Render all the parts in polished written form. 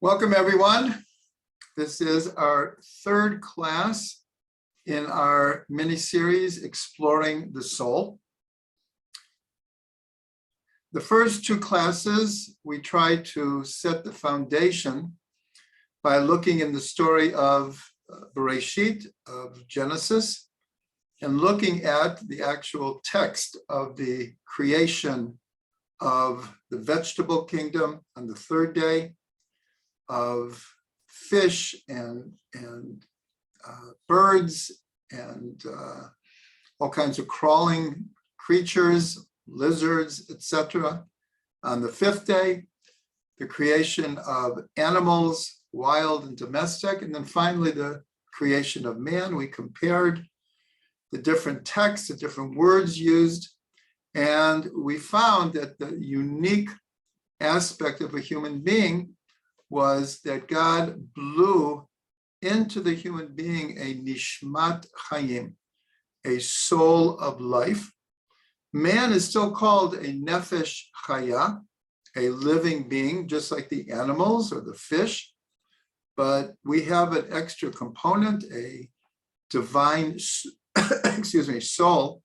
Welcome, everyone. This is our third class in our mini-series, Exploring the Soul. The first two classes, we tried to set the foundation by looking in the story of Bereshit, of Genesis, and looking at the actual text of the creation of the vegetable kingdom on the third day, of fish and birds and all kinds of crawling creatures, lizards, etc. On the fifth day, the creation of animals, wild and domestic, and then finally the creation of man. We compared the different texts, the different words used, and we found that the unique aspect of a human being was that God blew into the human being a nishmat chayim, a soul of life. Man is still called a nefesh chaya, a living being, just like the animals or the fish, but we have an extra component, a divine, soul,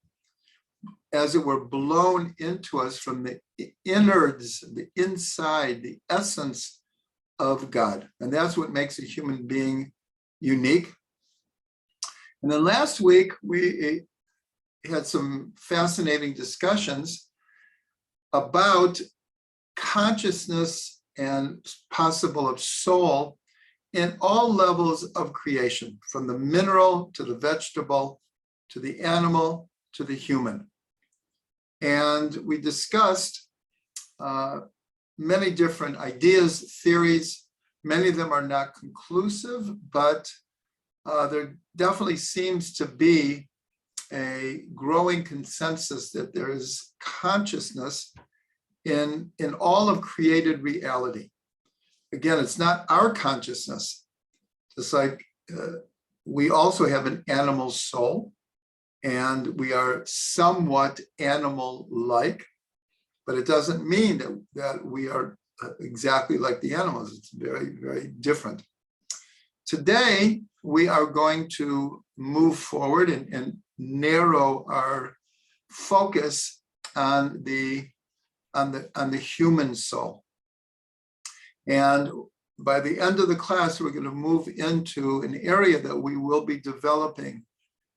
as it were, blown into us from the innards, the inside, the essence of God. And that's what makes a human being unique. And then last week, we had some fascinating discussions about consciousness and possible of soul in all levels of creation, from the mineral to the vegetable, to the animal, to the human. And we discussed many different ideas, theories. Many of them are not conclusive, but there definitely seems to be a growing consensus that there is consciousness in all of created reality. Again, it's not our consciousness. Just like we also have an animal soul, and we are somewhat animal-like, but it doesn't mean that we are exactly like the animals. It's very, very different. Today, we are going to move forward and narrow our focus on the human soul. And by the end of the class, we're going to move into an area that we will be developing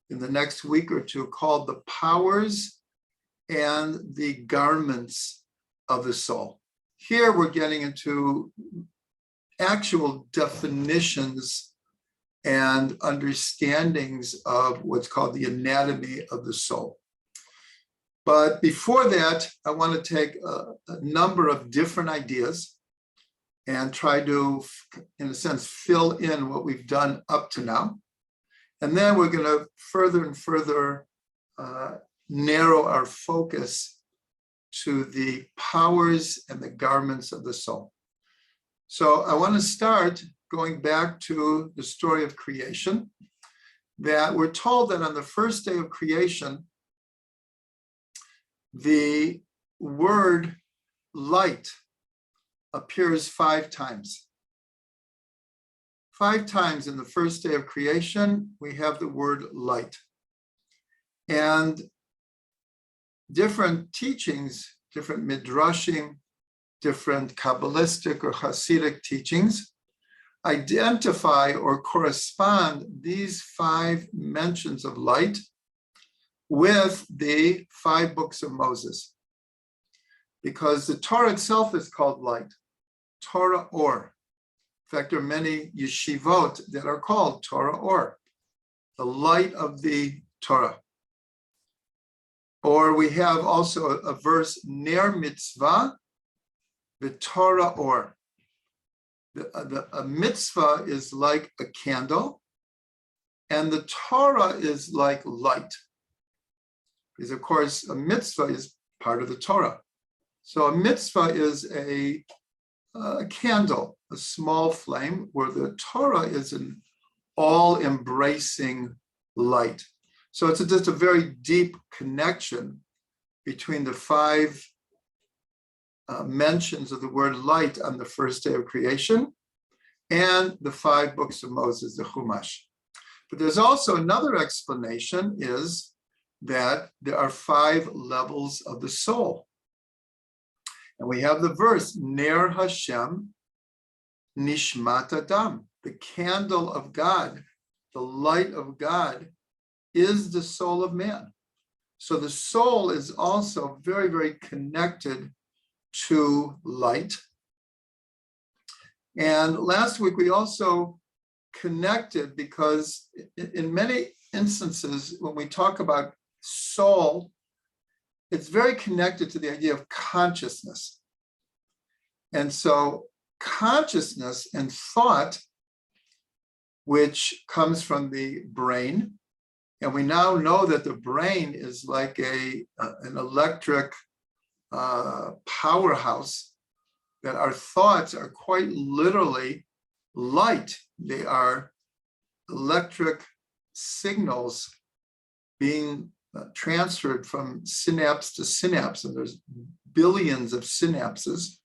in the next week or two called the powers and the garments of the soul. Here we're getting into actual definitions and understandings of what's called the anatomy of the soul. But before that, I want to take a number of different ideas and try to, in a sense, fill in what we've done up to now. And then we're going to further and further narrow our focus to the powers and the garments of the soul. So I want to start going back to the story of creation, that we're told that on the first day of creation, the word light appears 5 times. 5 times in the first day of creation, we have the word light. And different teachings, different midrashim, different Kabbalistic or Hasidic teachings identify or correspond these 5 mentions of light with the 5 books of Moses. Because the Torah itself is called light, Torah or. In fact, there are many yeshivot that are called Torah or, the light of the Torah. Or we have also a verse, Ner mitzvah, the Torah or. A mitzvah is like a candle, and the Torah is like light. Because of course, a mitzvah is part of the Torah. So a mitzvah is a candle, a small flame, where the Torah is an all-embracing light. So it's just a very deep connection between the 5 mentions of the word light on the first day of creation and the 5 books of Moses, the Chumash. But there's also another explanation, is that there are 5 levels of the soul. And we have the verse, Ner Hashem Nishmat Adam, the candle of God, the light of God is the soul of man. So the soul is also very, very connected to light. And last week we also connected, because in many instances when we talk about soul, it's very connected to the idea of consciousness. And so consciousness and thought, which comes from the brain, and we now know that the brain is like an electric powerhouse, that our thoughts are quite literally light. They are electric signals being transferred from synapse to synapse, and there's billions of synapses.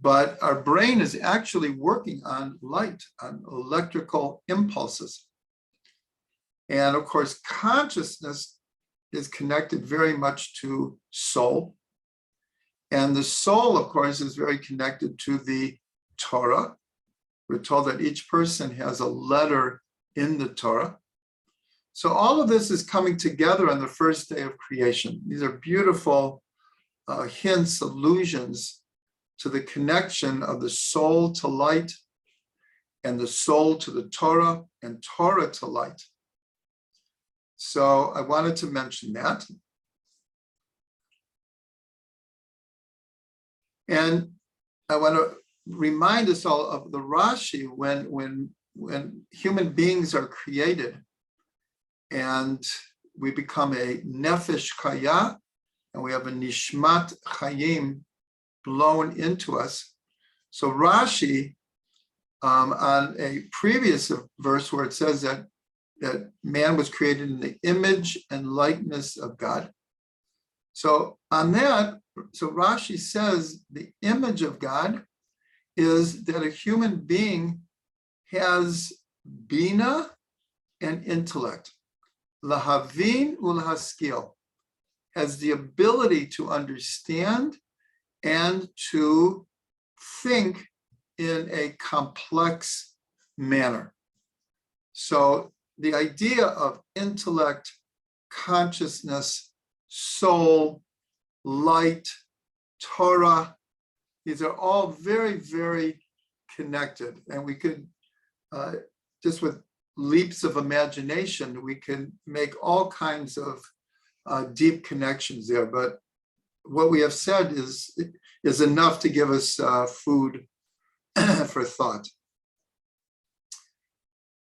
But our brain is actually working on light, on electrical impulses. And of course, consciousness is connected very much to soul. And the soul, of course, is very connected to the Torah. We're told that each person has a letter in the Torah. So all of this is coming together on the first day of creation. These are beautiful hints, allusions to the connection of the soul to light, and the soul to the Torah, and Torah to light. So I wanted to mention that. And I want to remind us all of the Rahsi when human beings are created and we become a nefesh chaya, and we have a nishmat chayim blown into us. So Rashi, on a previous verse where it says that man was created in the image and likeness of God. So on that, so Rashi says the image of God is that a human being has bina and intellect, lahavin ulhaskil, has the ability to understand and to think in a complex manner. So the idea of intellect, consciousness, soul, light, Torah, these are all very, very connected. And we could, just with leaps of imagination, we can make all kinds of deep connections there. But what we have said is enough to give us food for thought.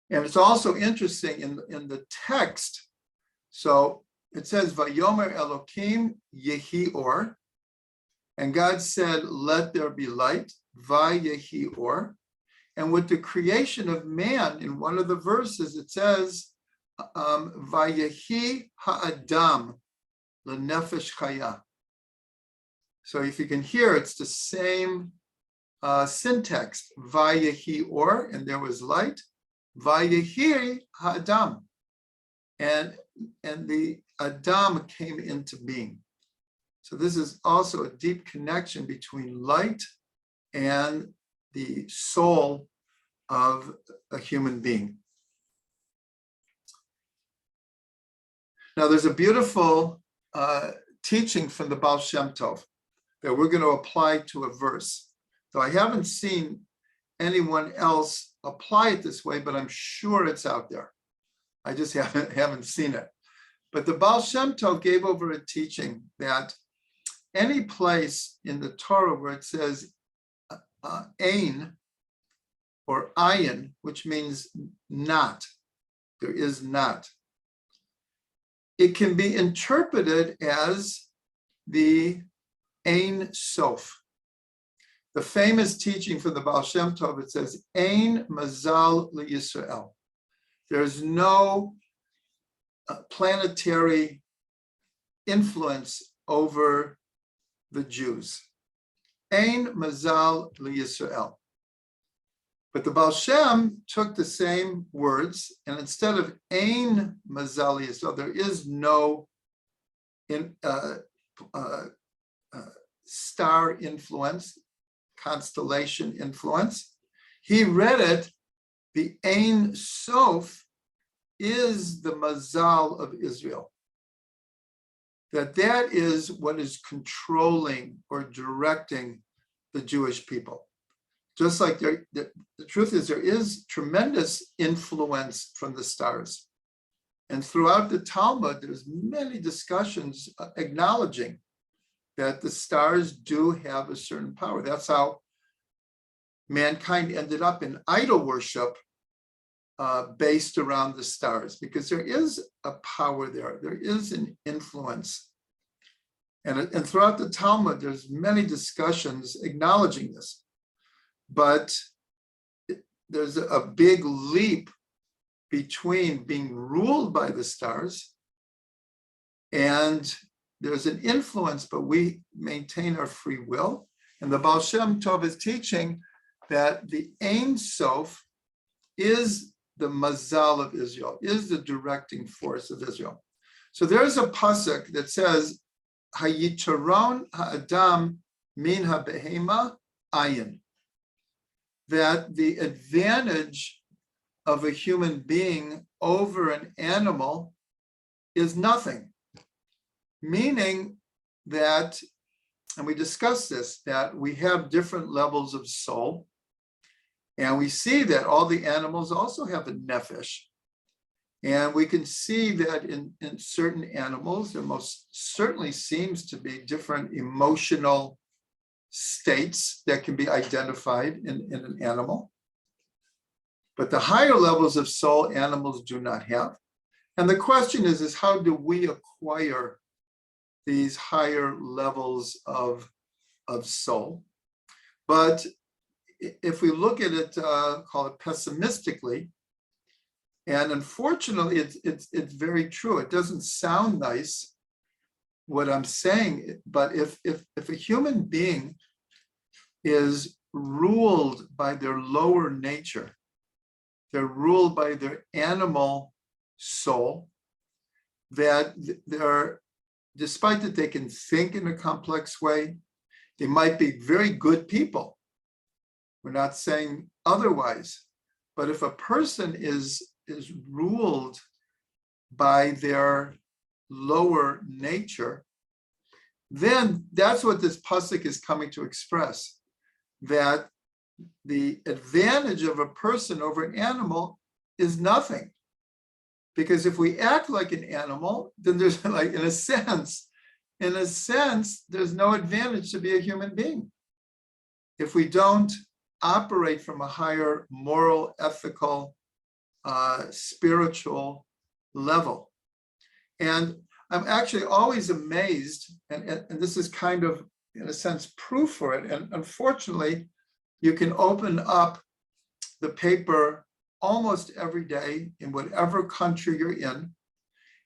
And it's also interesting in the text. So it says, Vayomer Elokim Yehi Or, and God said, let there be light, Vayehi Or. And with the creation of man, in one of the verses, it says, Vayehi Ha'adam L'nefesh Chaya. So if you can hear, it's the same syntax, Vayehi Or, and there was light, Vayehi Ha'adam, and the Adam came into being. So this is also a deep connection between light and the soul of a human being. Now there's a beautiful teaching from the Balchemto that we're going to apply to a verse. So I haven't seen anyone else apply it this way, but I'm sure it's out there. I just haven't seen it. But the Balchemto gave over a teaching that any place in the Torah where it says ein or ayin, which means not, there is not, it can be interpreted as the Ein Sof. The famous teaching from the Balchemto, it says, Ein Mazal LeYisrael. There's no planetary influence over the Jews. Ein Mazal LeYisrael. But the Baal Shem took the same words, and instead of Ein Mazali, so there is no star influence, constellation influence, he read it, the Ein Sof is the Mazal of Israel. That is what is controlling or directing the Jewish people. Just like the truth is, there is tremendous influence from the stars. And throughout the Talmud, there's many discussions acknowledging that the stars do have a certain power. That's how mankind ended up in idol worship based around the stars, because there is a power there. There is an influence. And throughout the Talmud, there's many discussions acknowledging this. But there's a big leap between being ruled by the stars and there's an influence, but we maintain our free will. And the Baal Shem Tov is teaching that the Ein Sof is the Mazal of Israel, is the directing force of Israel. So there's a pasuk that says, Hayitcharon ha'adam min ha'behema ayin, that the advantage of a human being over an animal is nothing. Meaning that, and we discussed this, that we have different levels of soul, and we see that all the animals also have a nefesh. And we can see that in certain animals, there most certainly seems to be different emotional states that can be identified in an animal. But the higher levels of soul, animals do not have. And the question is how do we acquire these higher levels of soul? But if we look at it, call it pessimistically, and unfortunately, it's very true. It doesn't sound nice what I'm saying, but if a human being is ruled by their lower nature, they're ruled by their animal soul, that they're, despite that they can think in a complex way, they might be very good people. We're not saying otherwise, but if a person is ruled by their lower nature, then that's what this pasuk is coming to express, that the advantage of a person over an animal is nothing. Because if we act like an animal, then there's like, in a sense, there's no advantage to be a human being. If we don't operate from a higher moral, ethical, spiritual level. And I'm actually always amazed, and this is kind of, in a sense, proof for it. And unfortunately, you can open up the paper almost every day in whatever country you're in,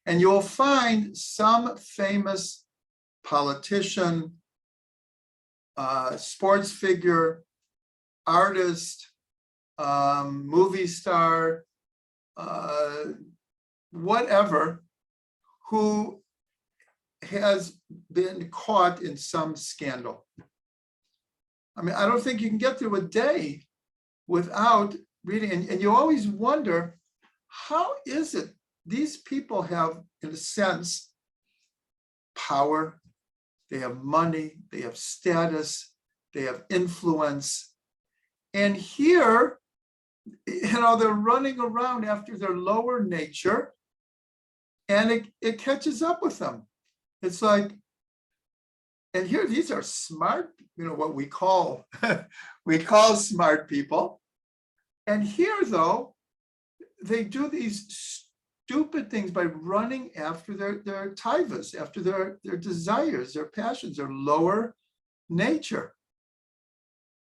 and you'll find some famous politician, sports figure, artist, movie star, whatever, who has been caught in some scandal. I mean, I don't think you can get through a day without reading, and you always wonder, how is it these people have, in a sense, power, they have money, they have status, they have influence, and here, they're running around after their lower nature, and it catches up with them. It's like, and here, these are smart, what we call smart people. And here, though, they do these stupid things by running after their taivas, after their desires, their passions, their lower nature.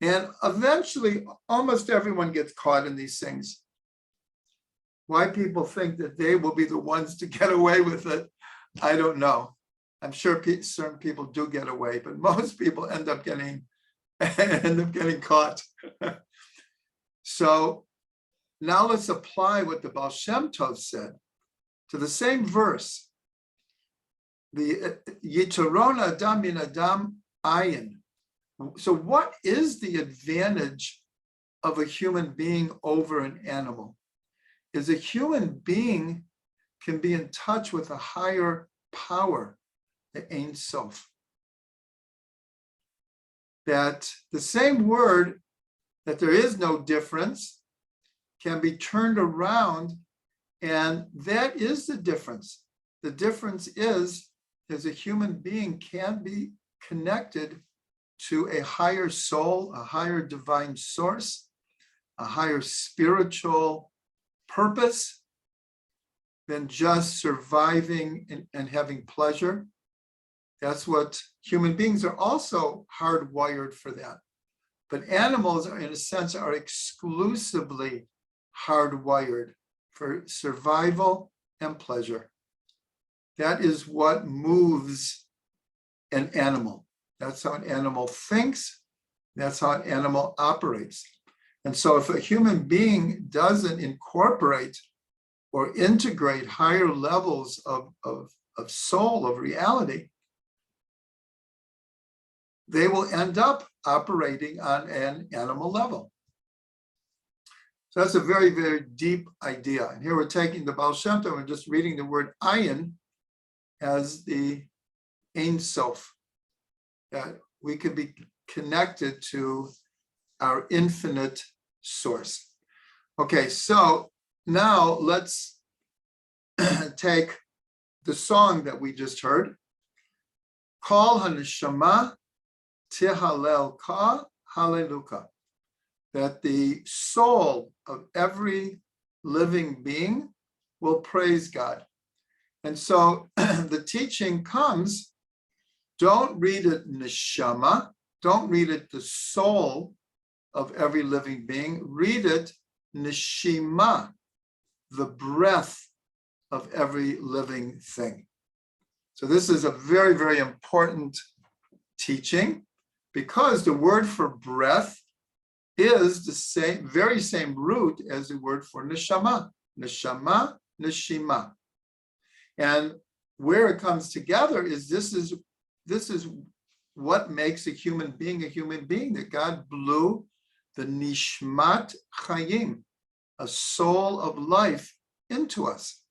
And eventually, almost everyone gets caught in these things. Why people think that they will be the ones to get away with it, I don't know. I'm sure certain people do get away, but most people end up getting caught. So now let's apply what the Balchemto said to the same verse. The Yitron Adam min Adam ayin. So what is the advantage of a human being over an animal? Is a human being can be in touch with a higher power, the Ein Sof. That the same word, that there is no difference, can be turned around, and that is the difference. The difference is a human being can be connected to a higher soul, a higher divine source, a higher spiritual purpose than just surviving and having pleasure. That's what human beings are also hardwired for that. But animals are, in a sense, are exclusively hardwired for survival and pleasure. That is what moves an animal. That's how an animal thinks. That's how an animal operates. And so if a human being doesn't incorporate or integrate higher levels of soul, of reality, they will end up operating on an animal level. So that's a very, very deep idea. And here we're taking the Balchemto and we're just reading the word ayin as the Ein Sof, that we could be connected to our infinite source. Okay, so now let's take the song that we just heard. Kol haneshama tihalel ka hallelujah. That the soul of every living being will praise God. And so the teaching comes, don't read it neshama, don't read it the soul of every living being, read it neshima, the breath of every living thing. So this is a very, very important teaching, because the word for breath is the very same root as the word for neshama, neshima. And where it comes together is this is what makes a human being, that God blew the nishmat chayim, a soul of life, into us.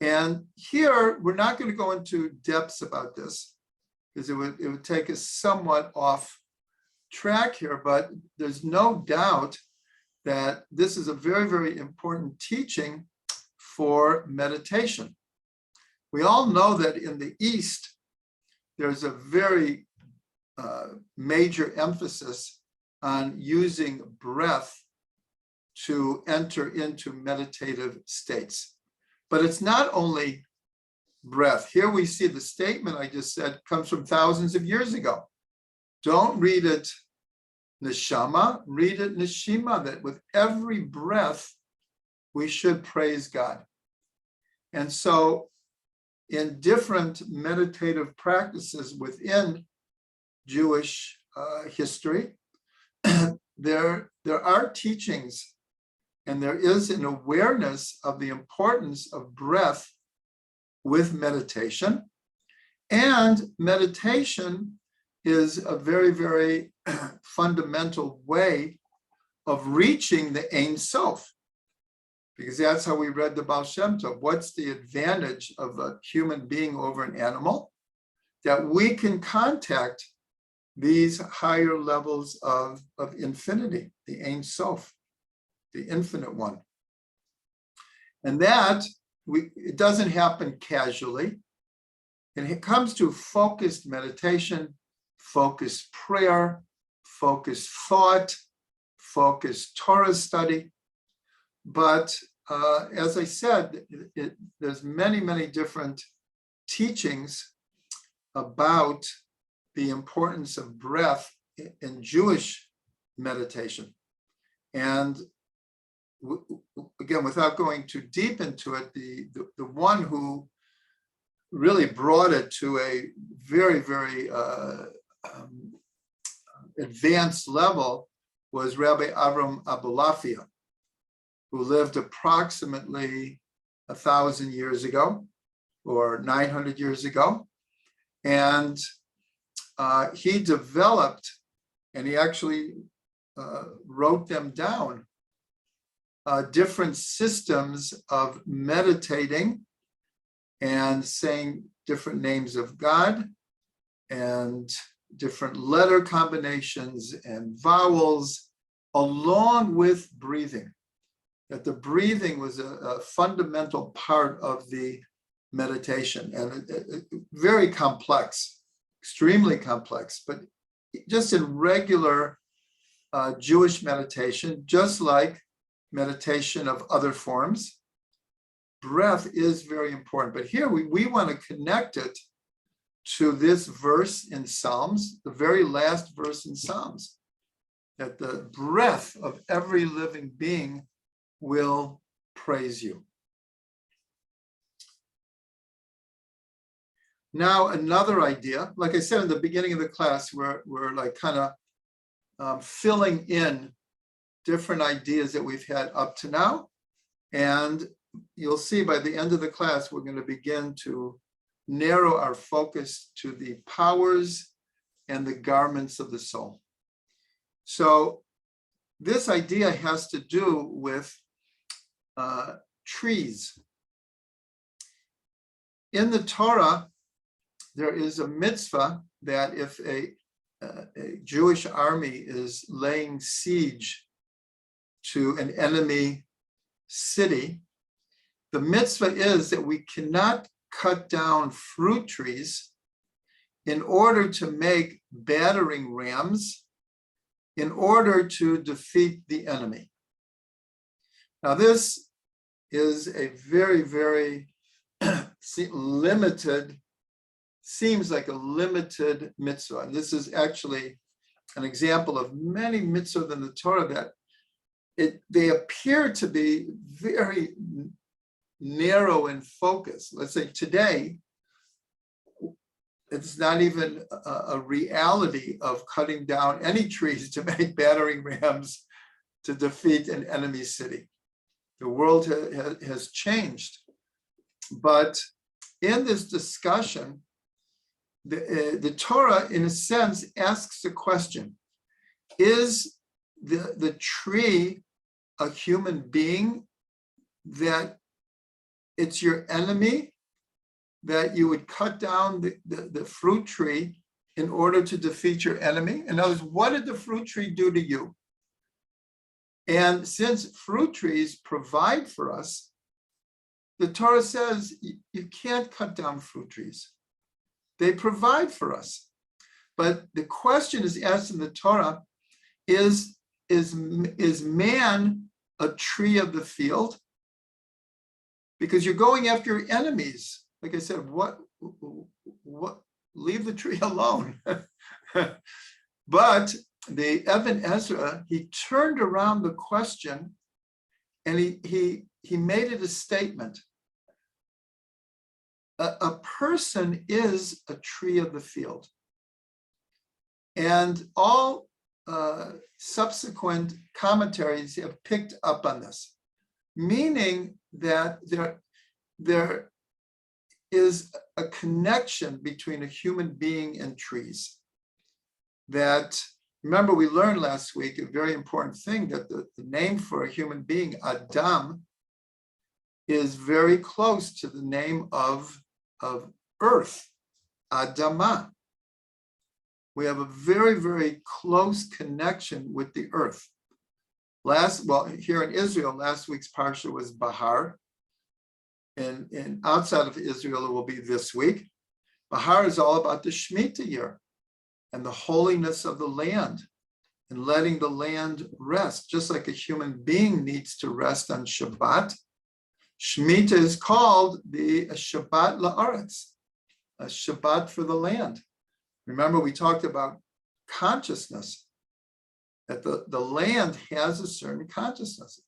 And here, we're not going to go into depths about this, because it would take us somewhat off track here, but there's no doubt that this is a very, very important teaching for meditation. We all know that in the East, there's a very major emphasis on using breath to enter into meditative states. But it's not only breath. Here we see the statement I just said comes from thousands of years ago. Don't read it neshama, read it neshima, that with every breath, we should praise God. And so in different meditative practices within Jewish history, there are teachings, and there is an awareness of the importance of breath with meditation. And meditation is a very, very fundamental way of reaching the Ein Sof, because that's how we read the Balchemto. What's the advantage of a human being over an animal? That we can contact these higher levels of infinity, the Ein Sof, the infinite one. And that, it doesn't happen casually. And it comes to focused meditation, focused prayer, focused thought, focused Torah study. But as I said, there's many, many different teachings about the importance of breath in Jewish meditation. And again, without going too deep into it, the one who really brought it to a very, very advanced level was Rabbi Avram Abulafia, who lived approximately 1,000 years ago or 900 years ago. And he developed, and he actually wrote them down, different systems of meditating and saying different names of God and different letter combinations and vowels, along with breathing. That the breathing was a fundamental part of the meditation, and very complex, extremely complex, but just in regular Jewish meditation, just like meditation of other forms, breath is very important. But here we want to connect it to this verse in Psalms, the very last verse in Psalms, that the breath of every living being will praise you. Now, another idea, like I said in the beginning of the class, we're like kind of filling in different ideas that we've had up to now. And you'll see by the end of the class, we're going to begin to narrow our focus to the powers and the garments of the soul. So this idea has to do with trees. In the Torah, there is a mitzvah that if a Jewish army is laying siege to an enemy city, the mitzvah is that we cannot cut down fruit trees in order to make battering rams in order to defeat the enemy. Now, this is a very, very limited, seems like a limited mitzvah. And this is actually an example of many mitzvahs in the Torah that they appear to be very narrow in focus. Let's say today, it's not even a reality of cutting down any trees to make battering rams to defeat an enemy city. The world has changed. But in this discussion, the Torah, in a sense, asks the question, is the tree a human being that it's your enemy, that you would cut down the fruit tree in order to defeat your enemy? In other words, what did the fruit tree do to you? And since fruit trees provide for us, the Torah says you can't cut down fruit trees. They provide for us. But the question is asked in the Torah, is man a tree of the field? Because you're going after your enemies. Like I said, what leave the tree alone. But the Ibn Ezra, he turned around the question and he made it a statement. A person is a tree of the field. And all subsequent commentaries have picked up on this, meaning that there is a connection between a human being and trees. That, remember, we learned last week a very important thing, that the name for a human being, Adam, is very close to the name of earth, Adamah. We have a very, very close connection with the earth. Here in Israel, last week's parsha was Bahar. And outside of Israel, it will be this week. Bahar is all about the Shemitah year and the holiness of the land and letting the land rest, just like a human being needs to rest on Shabbat. Shemitah is called the Shabbat la'aretz, a Shabbat for the land. Remember, we talked about consciousness, that the land has a certain consciousness,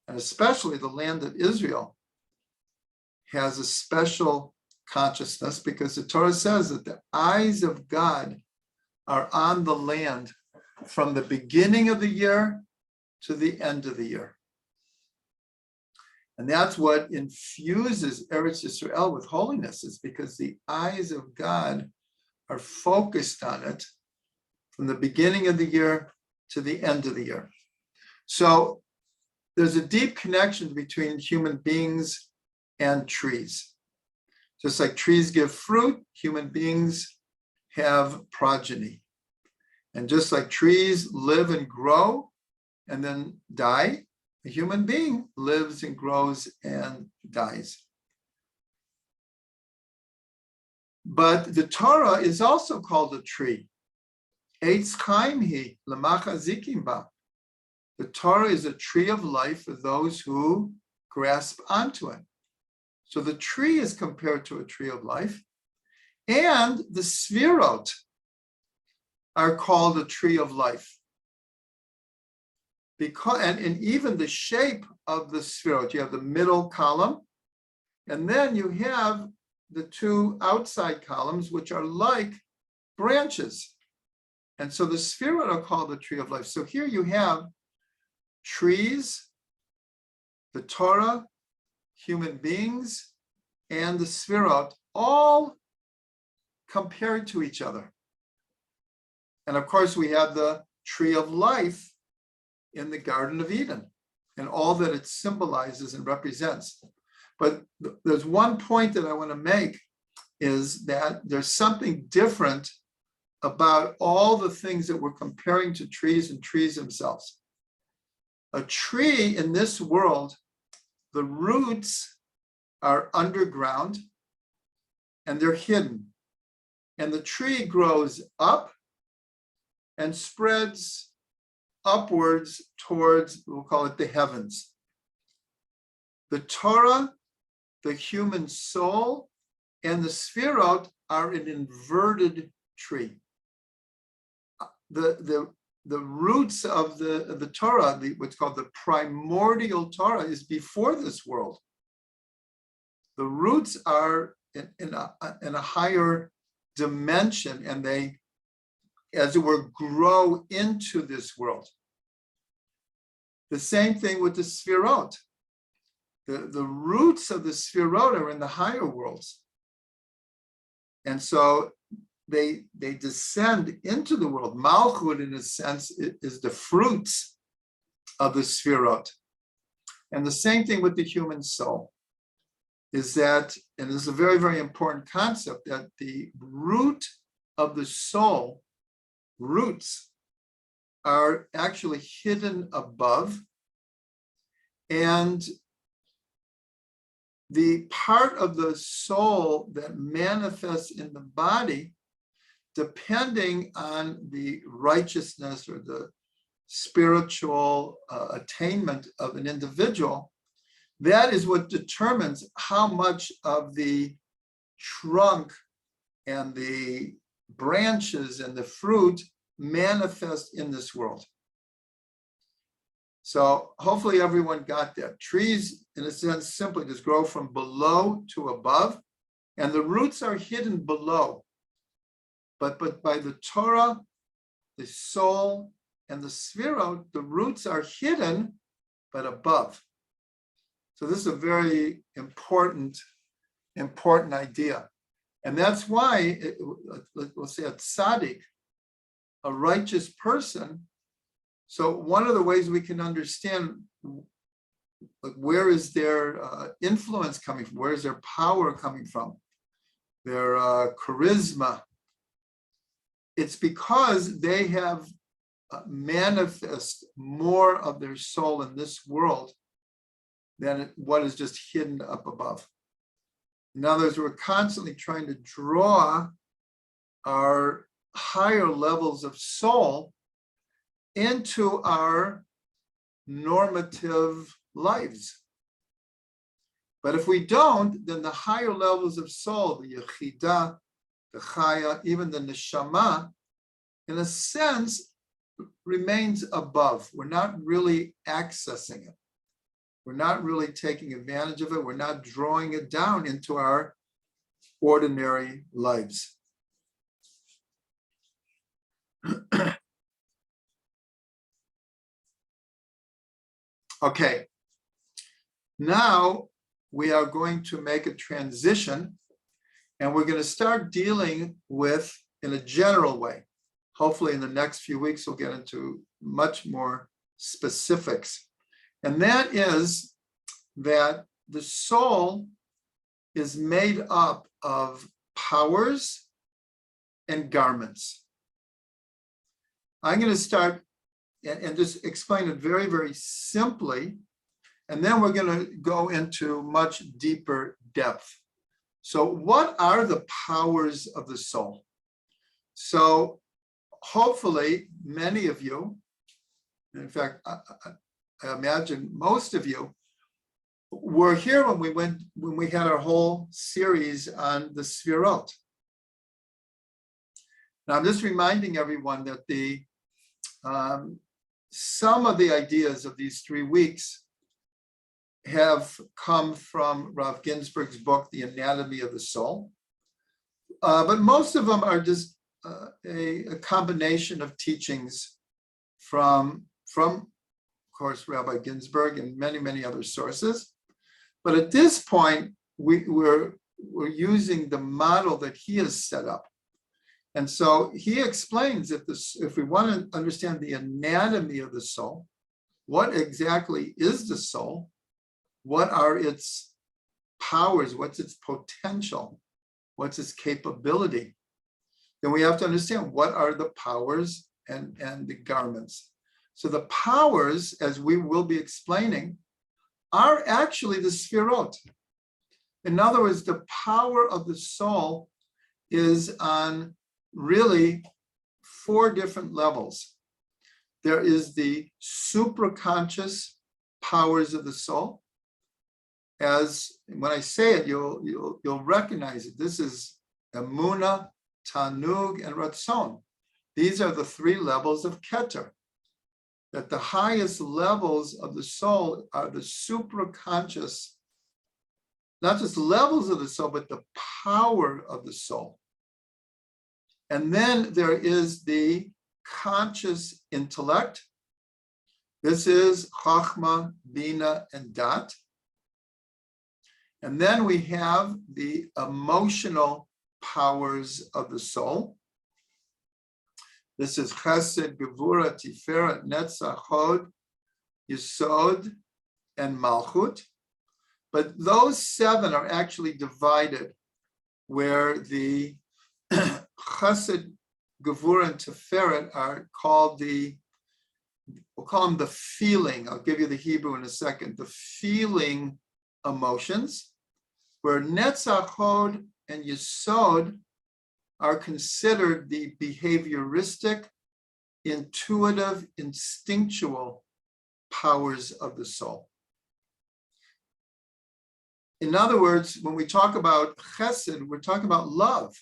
and especially the land of Israel has a special consciousness, because the Torah says that the eyes of God are on the land from the beginning of the year to the end of the year. And that's what infuses Eretz Yisrael with holiness, is because the eyes of God are focused on it from the beginning of the year to the end of the year. So there's a deep connection between human beings and trees. Just like trees give fruit, human beings have progeny. And just like trees live and grow and then die, a human being lives and grows and dies. But the Torah is also called a tree. Eitz chaim hi l'macha zikim ba. The Torah is a tree of life for those who grasp onto it. So the tree is compared to a tree of life, and the sfirot are called a tree of life. Because, and even the shape of the sfirot, you have the middle column, and then you have the two outside columns, which are like branches. And so the sfirot are called the tree of life. So here you have trees, the Torah, human beings, and the sfirot, all compared to each other. And of course, we have the tree of life in the Garden of Eden and all that it symbolizes and represents. But there's one point that I want to make, is that there's something different about all the things that we're comparing to trees and trees themselves. A tree in this world, the roots are underground and they're hidden. And the tree grows up and spreads upwards towards, we'll call it the heavens. The Torah, the human soul, and the sfirot are an inverted tree. The roots of the Torah, what's called the primordial Torah, is before this world. The roots are in a higher dimension, and they, as it were, grow into this world. The same thing with the sfirot. The roots of the sfirot are in the higher worlds. And so they descend into the world. Malchut, in a sense, is the fruits of the sfirot. And the same thing with the human soul, is that, and this is a very, very important concept, that the root of the soul, roots, are actually hidden above, and the part of the soul that manifests in the body, depending on the righteousness or the spiritual attainment of an individual, that is what determines how much of the trunk and the branches and the fruit manifest in this world. So hopefully everyone got that. Trees, in a sense, simply just grow from below to above, and the roots are hidden below. But by the Torah, the soul, and the sfirot, the roots are hidden, but above. So this is a very important idea. And that's why, we'll say a tzaddik, a righteous person. So one of the ways we can understand, like, where is their influence coming from? Where is their power coming from? Their charisma. It's because they have manifest more of their soul in this world than what is just hidden up above. In other words, we're constantly trying to draw our higher levels of soul into our normative lives. But if we don't, then the higher levels of soul, the yechidah, the chaya, even the neshama, in a sense, remains above. We're not really accessing it. We're not really taking advantage of it. We're not drawing it down into our ordinary lives. Okay, now we are going to make a transition, and we're going to start dealing with, in a general way. Hopefully in the next few weeks, we'll get into much more specifics. And that is that the soul is made up of powers and garments. I'm going to start and just explain it very, very simply, and then we're going to go into much deeper depth. So what are the powers of the soul? So hopefully many of you, in fact, I imagine most of you, were here when we had our whole series on the Sfirot. Now I'm just reminding everyone that some of the ideas of these 3 weeks have come from Rav Ginsburg's book, The Anatomy of the Soul. But most of them are just a combination of teachings from, of course, Rabbi Ginsburg and many, many other sources. But at this point, we're using the model that he has set up. And so he explains that if we want to understand the anatomy of the soul, what exactly is the soul? What are its powers? What's its potential? What's its capability? Then we have to understand what are the powers and the garments. So the powers, as we will be explaining, are actually the Sfirot. In other words, the power of the soul is on really 4 different levels. There is the supraconscious powers of the soul. As when I say it, you'll recognize it. This is Emunah, Tanug, and Ratzon. These are the 3 levels of Keter. That the highest levels of the soul are the supraconscious, not just levels of the soul, but the power of the soul. And then there is the conscious intellect. This is Chachma, Bina, and Dat. And then we have the emotional powers of the soul. This is Chesed, Gevura, Tiferet, Netzach, Hod, Yesod, and Malchut. But those 7 are actually divided, where the Chesed, Gevura, and Tiferet are called we'll call them the feeling. I'll give you the Hebrew in a second. The feeling emotions, where Netzach, Hod, and Yesod are considered the behavioristic, intuitive, instinctual powers of the soul. In other words, when we talk about chesed, we're talking about love.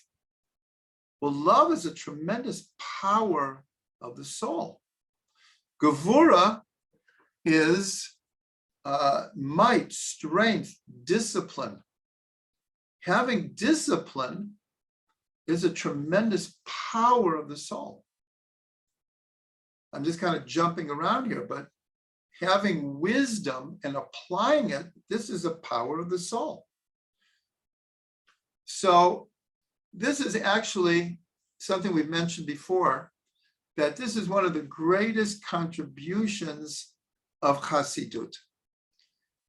Well, love is a tremendous power of the soul. Gevura is might, strength, discipline. Having discipline is a tremendous power of the soul. I'm just kind of jumping around here, but having wisdom and applying it, this is a power of the soul. So this is actually something we've mentioned before, that this is one of the greatest contributions of Chassidut.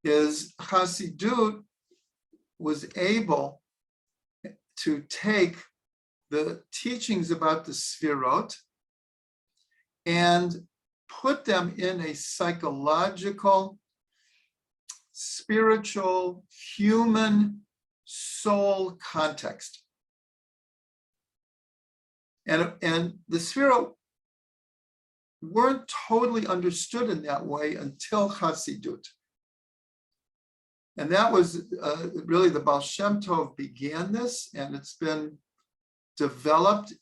Is Chassidut was able to take the teachings about the Sfirot and put them in a psychological, spiritual, human soul context. And the Sfirot weren't totally understood in that way until Chassidut. And that was really the Balchemto began this, and it's been developed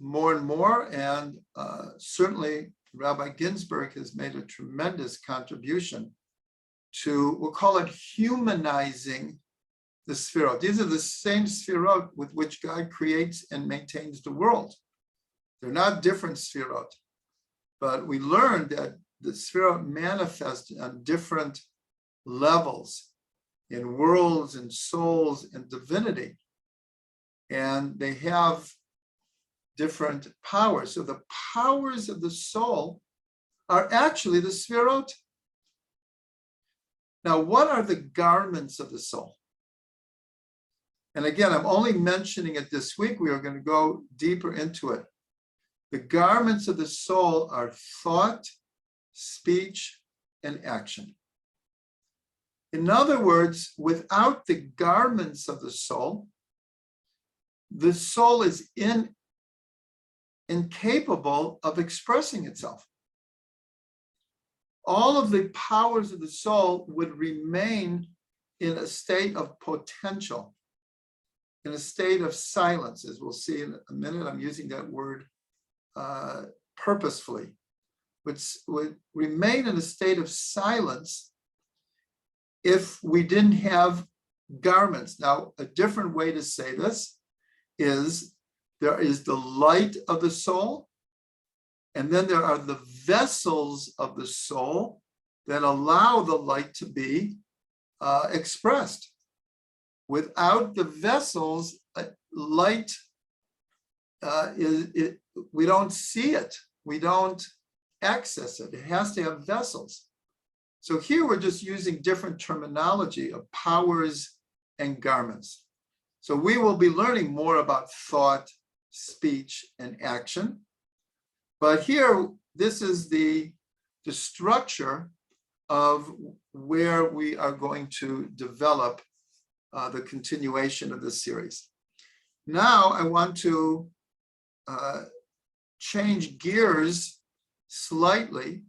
more and more. And certainly Rabbi Ginsburg has made a tremendous contribution to, we'll call it humanizing the Sfirot. These are the same Sfirot with which God creates and maintains the world. They're not different Sfirot. But we learned that the Sefirot manifest on different levels in worlds and souls and divinity. And they have different powers. So the powers of the soul are actually the Sefirot. Now, what are the garments of the soul? And again, I'm only mentioning it this week. We are going to go deeper into it. The garments of the soul are thought, speech, and action. In other words, without the garments of the soul is incapable of expressing itself. All of the powers of the soul would remain in a state of potential, in a state of silence. As we'll see in a minute, I'm using that word purposefully, which would remain in a state of silence if we didn't have garments. Now, a different way to say this is there is the light of the soul, and then there are the vessels of the soul that allow the light to be expressed. Without the vessels, light we don't see it. We don't access it. It has to have vessels. So here we're just using different terminology of powers and garments. So we will be learning more about thought, speech, and action. But here, this is the structure of where we are going to develop the continuation of this series. Now I want to change gears slightly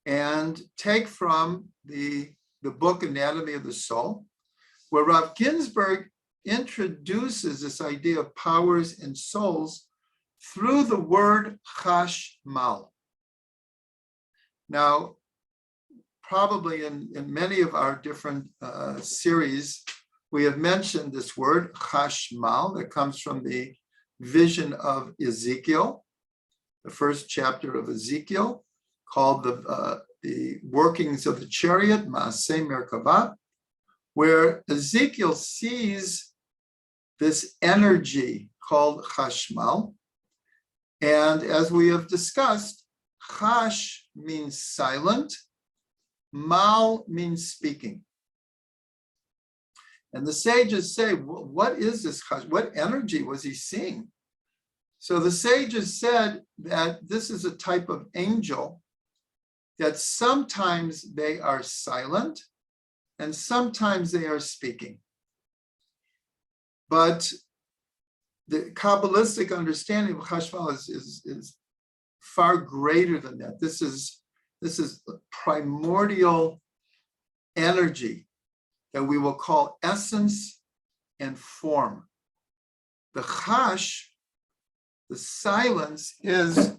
and take from the book Anatomy of the Soul, where Rav Ginsburg introduces this idea of powers and souls through the word chashmal. Now, probably in many of our different series, we have mentioned this word chashmal that comes from the vision of Ezekiel, the first chapter of Ezekiel, called the workings of the chariot, Maaseh Merkavah, where Ezekiel sees this energy called chashmal. And as we have discussed, chash means silent, mal means speaking. And the sages say, what is this chash? What energy was he seeing? So the sages said that this is a type of angel that sometimes they are silent and sometimes they are speaking. But the Kabbalistic understanding of chashmal is far greater than that. This is primordial energy that we will call essence and form. The chash, the silence, is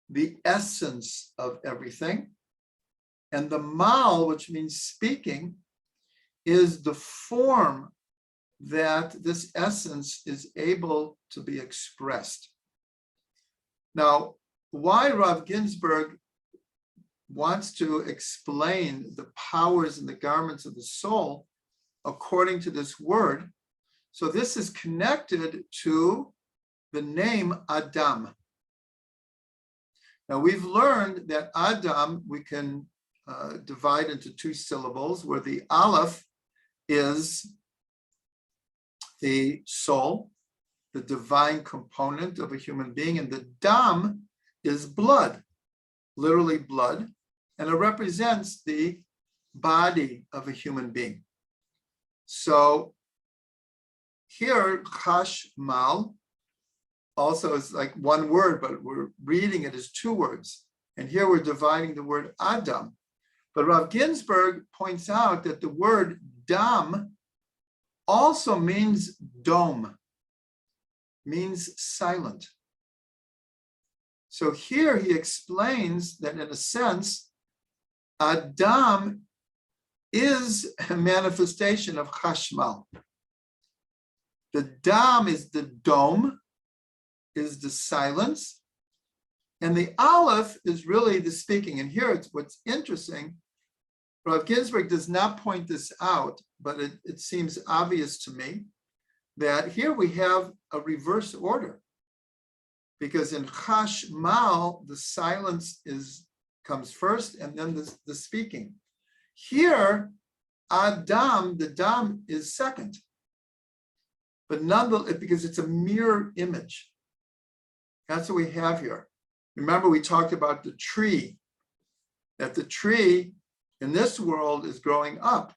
the essence of everything. And the mal, which means speaking, is the form that this essence is able to be expressed. Now, why Rav Ginsburg wants to explain the powers and the garments of the soul according to this word, so this is connected to the name Adam. Now, we've learned that Adam we can divide into two syllables, where the aleph is the soul, the divine component of a human being, and the dam is blood, literally blood, and it represents the body of a human being. So here, chashmal also is like one word, but we're reading it as two words. And here we're dividing the word Adam. But Rav Ginsburg points out that the word dam also means dome, means silent. So here he explains that in a sense, Adam is a manifestation of chashmal. The dam is the dome, is the silence, And the Aleph is really the speaking. And here it's what's interesting. Rav Ginsburg does not point this out, but it seems obvious to me that here we have a reverse order. Because in Chashmal, the silence comes first and then the speaking. Here, Adam, the Dam is second. But nonetheless, because it's a mirror image. That's what we have here. Remember, we talked about the tree, that the tree in this world is growing up,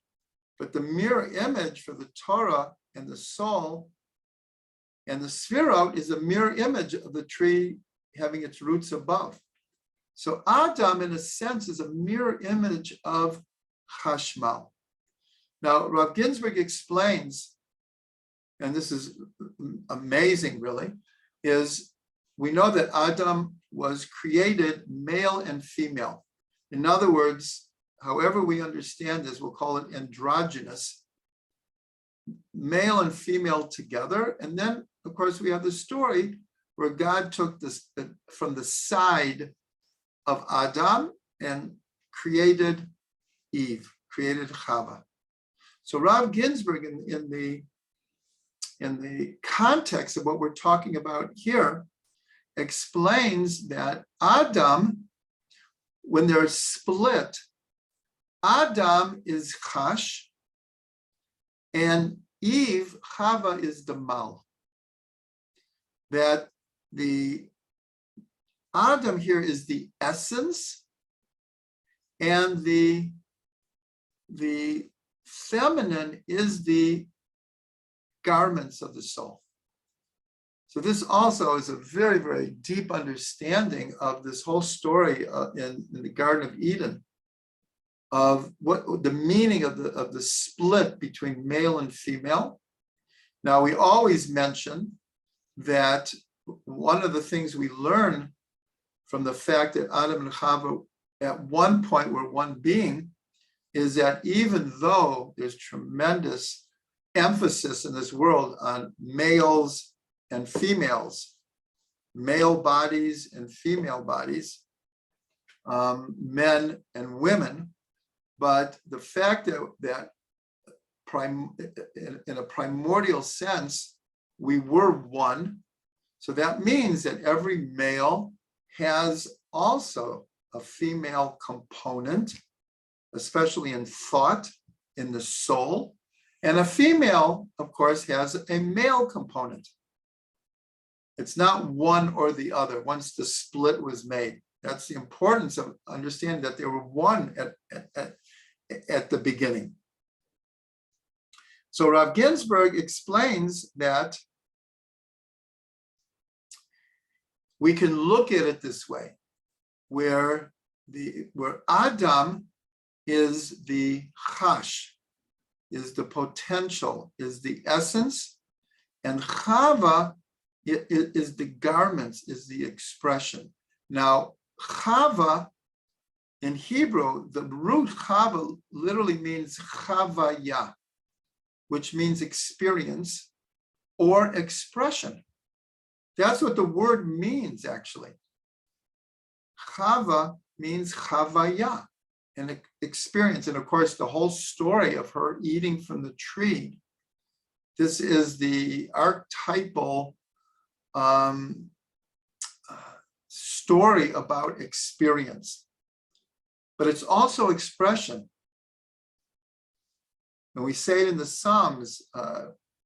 but the mirror image for the Torah and the soul and the Sfirot is a mirror image of the tree having its roots above. So Adam, in a sense, is a mirror image of Chashmal. Now, Rav Ginsburg explains, and this is amazing, really, is we know that Adam was created male and female. In other words, however we understand this, we'll call it androgynous, male and female together. And then, of course, we have the story where God took this from the side of Adam and created Eve, created Chava. So Rav Ginsburg, in the context of what we're talking about here, explains that Adam, when they're split, Adam is Chash, and Eve, Chava, is the Mal. That the Adam here is the essence, and the feminine is the garments of the soul. So this also is a very, very deep understanding of this whole story in the Garden of Eden, of what the meaning of the split between male and female. Now, we always mention that one of the things we learn from the fact that Adam and Chava at one point were one being is that even though there's tremendous emphasis in this world on males and females, male bodies and female bodies, men and women, but the fact that in a primordial sense, we were one. So that means that every male has also a female component, especially in thought, in the soul. And a female, of course, has a male component. It's not one or the other once the split was made. That's the importance of understanding that they were one at the beginning. So Rav Ginsburg explains that we can look at it this way, where Adam is the chash, is the potential, is the essence, and Chava is the garments, is the expression. Now, Chava in Hebrew, the root Chava literally means Chavaya, which means experience or expression. That's what the word means, actually. Chava means Chavaya, an experience. And of course, the whole story of her eating from the tree, this is the archetypal story about experience. But it's also expression. And we say it in the Psalms,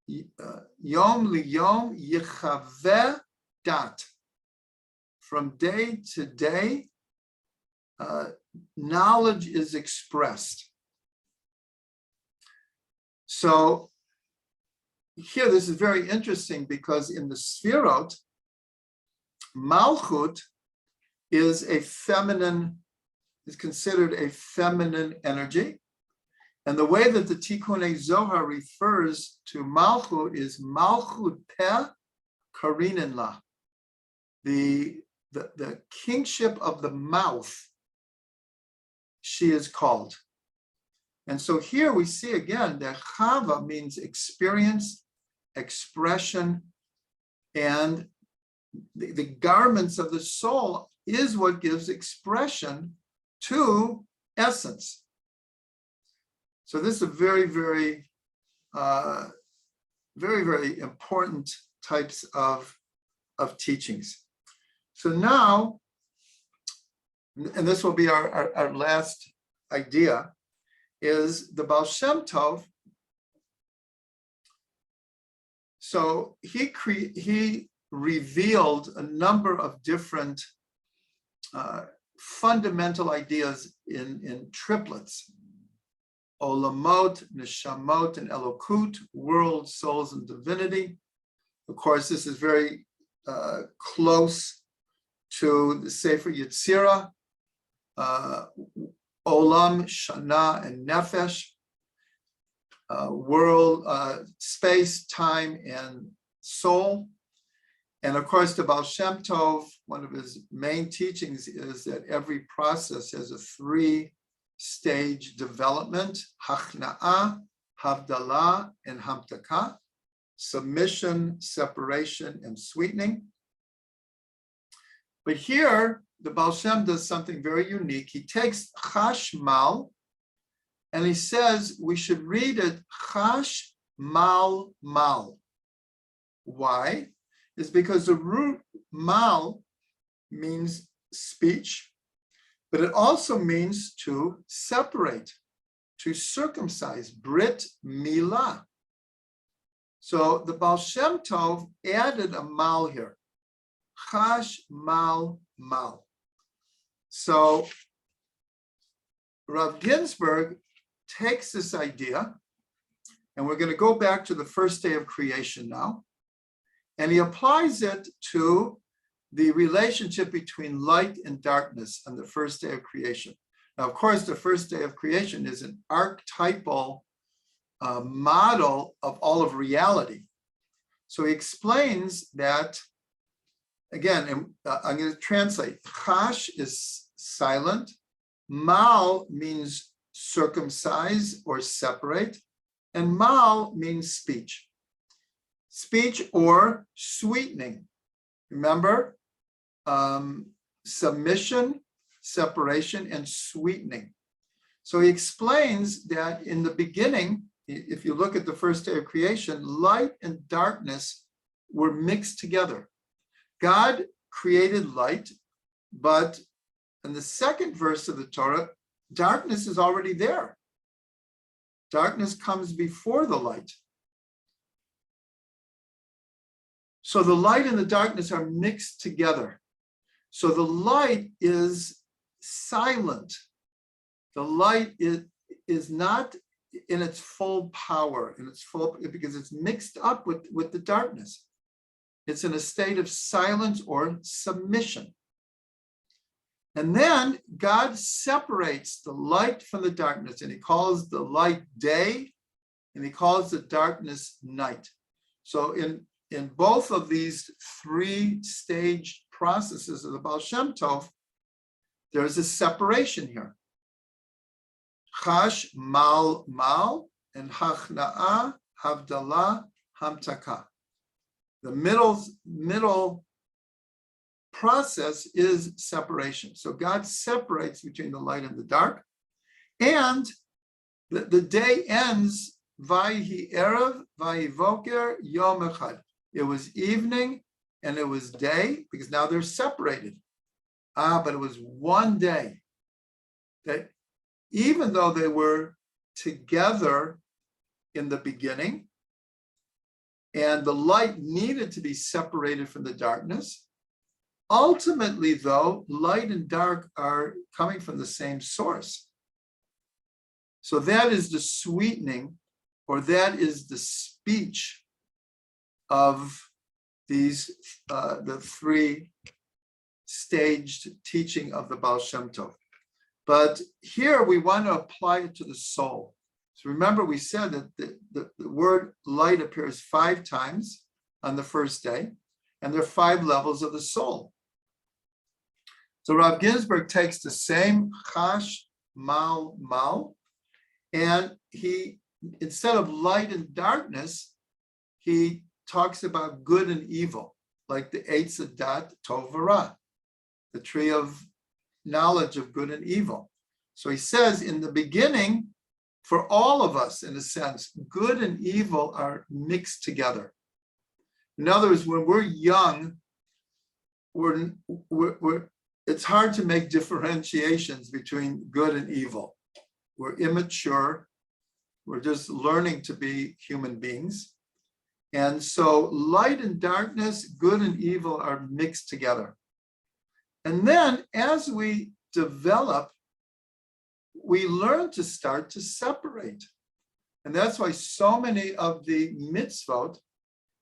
Yom liyom yichaveh dat. From day to day, knowledge is expressed. So here, this is very interesting because in the Sfirot, Malchut is considered a feminine energy. And the way that the Tikkunei Zohar refers to Malchut is Malchut Peh Karinen La, the kingship of the mouth, she is called. And so here we see again that Chava means experience, expression, and the garments of the soul is what gives expression to essence. So this is a very, very, very important types of teachings. So now, and this will be our last idea, is the Balchemto. So he revealed a number of different fundamental ideas in triplets: Olamot, Neshamot, and Elokut, world, souls, and divinity. Of course, this is very close to the Sefer Yetzirah, Olam, Shana, and Nefesh, world, space, time, and soul. And of course, the Balchemto, one of his main teachings is that every process has a 3-stage development: Hachna'ah, Havdalah, and Hamtaka, submission, separation, and sweetening. But here, the Balchem does something very unique. He takes Chashmal and he says we should read it Chash Mal Mal. Why? It's because the root Mal means speech, but it also means to separate, to circumcise, Brit Milah. So the Balchemto added a Mal here. Chash Mal Mal. So Rav Ginsburg takes this idea, and we're going to go back to the first day of creation now, and he applies it to the relationship between light and darkness on the first day of creation. Now, of course, the first day of creation is an archetypal model of all of reality. So he explains that, again, and I'm going to translate. Chash is silent. Mal means circumcise or separate. And mal means speech. Speech or sweetening. Remember, submission, separation, and sweetening. So he explains that in the beginning, if you look at the first day of creation, light and darkness were mixed together. God created light, but in the second verse of the Torah, darkness is already there. Darkness comes before the light. So the light and the darkness are mixed together. So the light is silent. The light is not in its full power, because it's mixed up with the darkness. It's in a state of silence or submission. And then God separates the light from the darkness, and he calls the light day, and he calls the darkness night. So in both of these 3-stage processes of the Balchemto, there's a separation here. Chash Mal Mal and Hachna'ah, Havdalah, Hamtaka. The middle process is separation. So God separates between the light and the dark. And the day ends, Vayhi Erev, Vayhi Voker, Yom Echad. It was evening and it was day, because now they're separated. But it was one day that even though they were together in the beginning, and the light needed to be separated from the darkness, ultimately, though, light and dark are coming from the same source. So that is the sweetening, or that is the speech of these, the 3-staged teaching of the Balchemto. But here we want to apply it to the soul. So remember, we said that the word light appears 5 times on the first day, and there are 5 levels of the soul. So Rav Ginsburg takes the same Chash, Mal, Mal, and he, instead of light and darkness, he talks about good and evil, like the Eitz Hadat, Tov V'Ra. the tree of knowledge of good and evil. So he says in the beginning, for all of us, in a sense, good and evil are mixed together. In other words, when we're young, it's hard to make differentiations between good and evil. We're immature. We're just learning to be human beings. And so light and darkness, good and evil are mixed together. And then as we develop, we learn to start to separate. And that's why so many of the mitzvot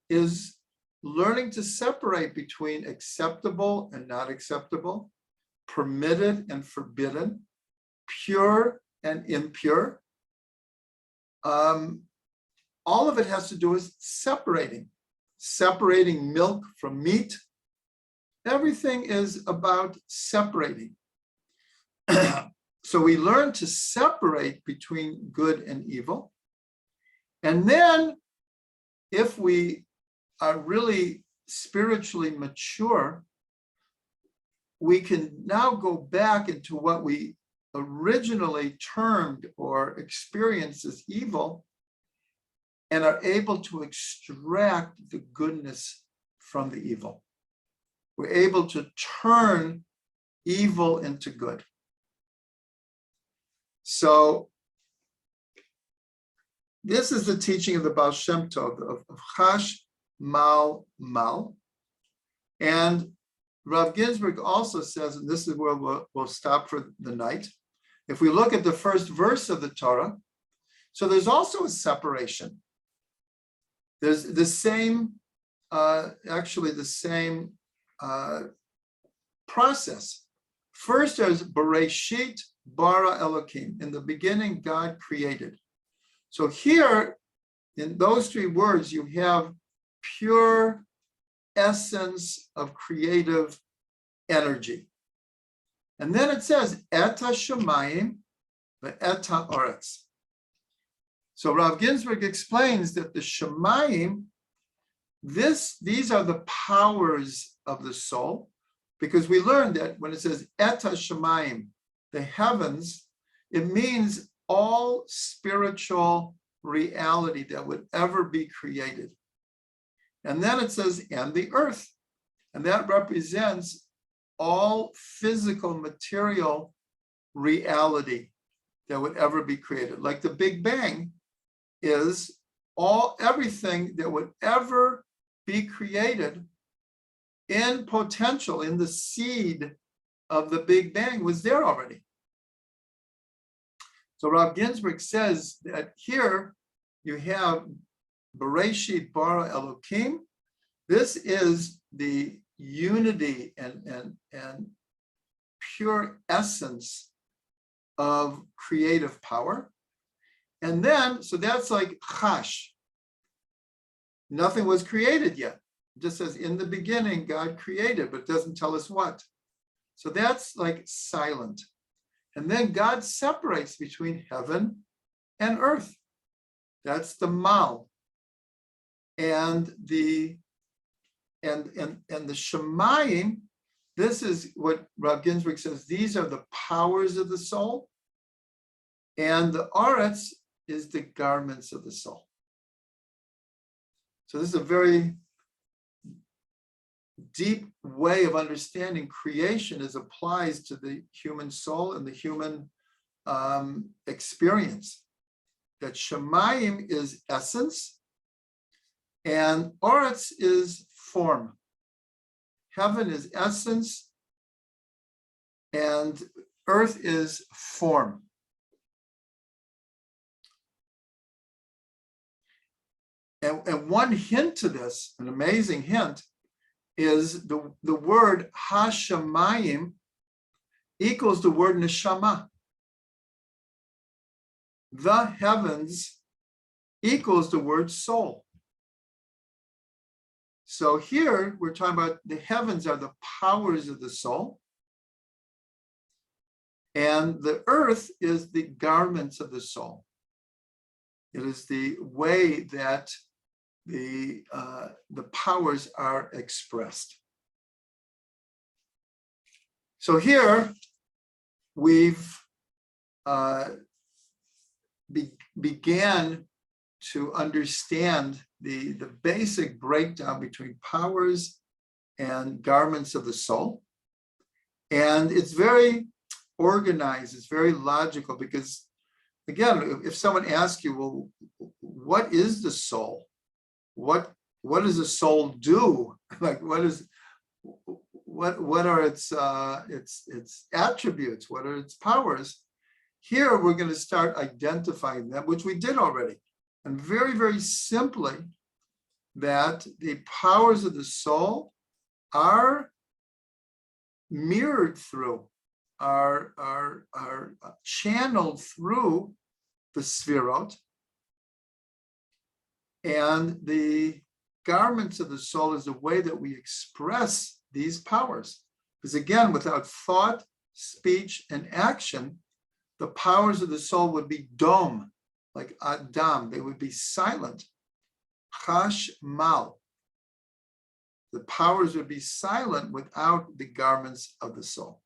is learning to separate between acceptable and not acceptable, permitted and forbidden, pure and impure. All of it has to do with separating milk from meat. Everything is about separating. So we learn to separate between good and evil. And then if we are really spiritually mature, we can now go back into what we originally termed or experienced as evil and are able to extract the goodness from the evil. We're able to turn evil into good. So this is the teaching of the Balchemto of Chash, Mal, Mal. And Rav Ginsburg also says, and this is where we'll stop for the night, if we look at the first verse of the Torah, so there's also a separation. There's the same, process. First, there's Bereshit bara Elokim. In the beginning, God created. So here, in those three words, you have pure essence of creative energy. And then it says, Eta Shemayim ve'eta Oretz. So Rav Ginsburg explains that the Shemayim, these are the powers of the soul, because we learned that when it says Eta Shemayim, the heavens, it means all spiritual reality that would ever be created. And then it says, and the earth. And that represents all physical, material reality that would ever be created. Like the Big Bang is everything that would ever be created in potential, in the seed of the Big Bang was there already. So Rav Ginsburg says that here you have Bereshit bara Elokim. This is the unity and pure essence of creative power. And then, so that's like Chash. Nothing was created yet. It just says in the beginning, God created, but it doesn't tell us what. So that's like silent. And then God separates between heaven and earth. That's the Mal. And the Shemayim, this is what Rav Ginsburg says, these are the powers of the soul. And the Oretz is the garments of the soul. So this is a very deep way of understanding creation as applies to the human soul and the human experience. That Shemayim is essence and Oretz is form. Heaven is essence and earth is form. And one hint to this, an amazing hint, is the word Hashemayim equals the word neshama. The heavens equals the word soul. So here we're talking about the heavens are the powers of the soul, and the earth is the garments of the soul. It is the way that the powers are expressed. So here we've began to understand the basic breakdown between powers and garments of the soul. And it's very organized, it's very logical, because again, if someone asks you, well, what is the soul? What does the soul do? Like, what are its attributes? What are its powers? Here we're going to start identifying them, which we did already. And very, very simply, that the powers of the soul are mirrored through, are channeled through the Sfirot, and the garments of the soul is the way that we express these powers. Because again, without thought, speech, and action, the powers of the soul would be dom, like Adam, they would be silent. Chash mal. The powers would be silent without the garments of the soul.